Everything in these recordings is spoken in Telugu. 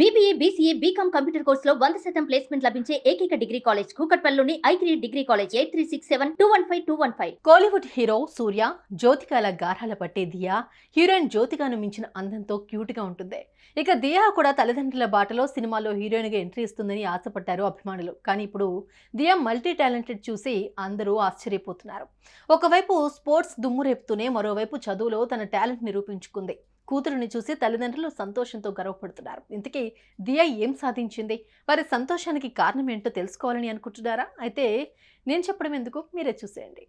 BBA, BCA, BCom కంప్యూటర్ కోర్సులో 100% ప్లేస్మెంట్ లభించే ఏకైక డిగ్రీ కాలేజ్ కూకట్పల్లిలోని I3 degree college 8367215215. Kollywood hero Suriya జ్యోతికాల గారాల పట్టే దియా హీరోయిన్ జ్యోతికాను మించిన అందంతో క్యూట్ గా ఉంటుంది. ఇక దియా కూడా తల్లిదండ్రుల బాటలో సినిమాలో హీరోయిన్ గా ఎంట్రీ ఇస్తుందని ఆశపడ్డారు అభిమానులు. కానీ ఇప్పుడు దియా మల్టీ టాలెంటెడ్ చూసి అందరూ ఆశ్చర్యపోతున్నారు. ఒకవైపు స్పోర్ట్స్ దుమ్ము రేపుతూనే మరోవైపు చదువులో తన టాలెంట్ నిరూపించుకుంది. కూతురుని చూసి తల్లిదండ్రులు సంతోషంతో గర్వపడుతున్నారు. ఇంతకీ దియా ఏం సాధించింది? వారి సంతోషానికి కారణం ఏంటో తెలుసుకోవాలని అనుకుంటున్నారా? అయితే నేను చెప్పడం ఎందుకు, మీరే చూసేయండి.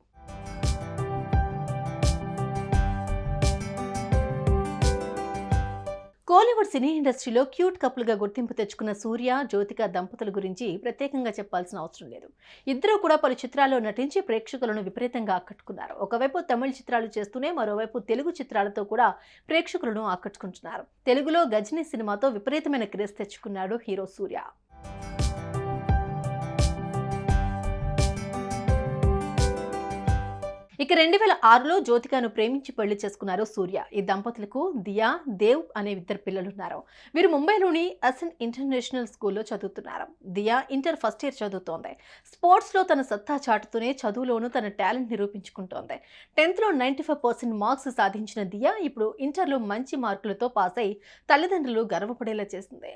కోలీవుడ్ సినీ ఇండస్ట్రీలో క్యూట్ కపుల్గా గుర్తింపు తెచ్చుకున్న సూర్య జ్యోతిక దంపతుల గురించి ప్రత్యేకంగా చెప్పాల్సిన అవసరం లేదు. ఇద్దరూ కూడా పలు చిత్రాల్లో నటించి ప్రేక్షకులను విపరీతంగా ఆకట్టుకున్నారు. ఒకవైపు తమిళ చిత్రాలు చేస్తూనే మరోవైపు తెలుగు చిత్రాలతో కూడా ప్రేక్షకులను ఆకట్టుకుంటున్నారు. తెలుగులో గజనీ సినిమాతో విపరీతమైన క్రేజ్ తెచ్చుకున్నాడు హీరో సూర్య. ఇక 2006లో జ్యోతికను ప్రేమించి పెళ్లి చేసుకున్నారు సూర్య. ఈ దంపతులకు దియా, దేవ్ అనే ఇద్దరు పిల్లలున్నారు. వీరు ముంబైలోని అసన్ ఇంటర్నేషనల్ స్కూల్లో చదువుతున్నారు. దియా ఇంటర్ ఫస్ట్ ఇయర్ చదువుతోంది. స్పోర్ట్స్లో తన సత్తా చాటుతూనే చదువులోనూ తన టాలెంట్ నిరూపించుకుంటోంది. 10th లో 95% మార్క్స్ సాధించిన దియా ఇప్పుడు ఇంటర్లో మంచి మార్కులతో పాస్ అయి తల్లిదండ్రులు గర్వపడేలా చేసింది.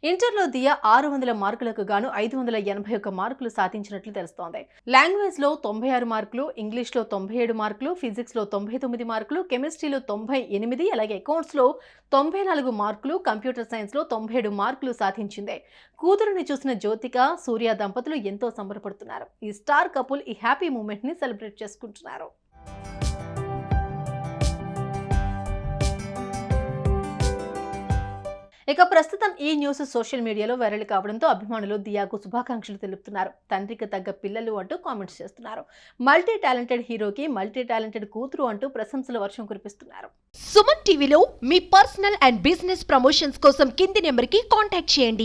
ఇంటర్లో దియా 600 మార్కులకు గాను 581 మార్కులు సాధించినట్లు తెలుస్తోంది. లాంగ్వేజ్లో 96 మార్కులు, ఇంగ్లీష్లో 97 మార్కులు, ఫిజిక్స్లో 99 మార్కులు, కెమిస్ట్రీలో 98, అలాగే అకౌంట్స్లో 94 మార్కులు, కంప్యూటర్ సైన్స్లో 97 మార్కులు సాధించింది. కూతురుని చూసిన జ్యోతిక, సూర్య దంపతులు ఎంతో సంబరపడుతున్నారు. ఈ స్టార్ కపుల్ ఈ హ్యాపీ మూమెంట్ ని సెలబ్రేట్ చేసుకుంటున్నారు. ఇక ప్రస్తుతం ఈ న్యూస్ సోషల్ మీడియాలో వైరల్ కావడంతో అభిమానులు దియాకు శుభాకాంక్షలు తెలుపుతున్నారు. తండ్రికి తగ్గ పిల్లలు అంటూ కామెంట్స్ చేస్తున్నారు. మల్టీ టాలెంటెడ్ హీరోకి మల్టీ టాలెంటెడ్ కూతురు అంటూ ప్రశంసల వర్షం కురిపిస్తున్నారు. సుమన్ టీవీలో మీ పర్సనల్ అండ్ బిజినెస్ ప్రమోషన్స్ కోసం కింది నెంబర్కి కాంటాక్ట్ చేయండి.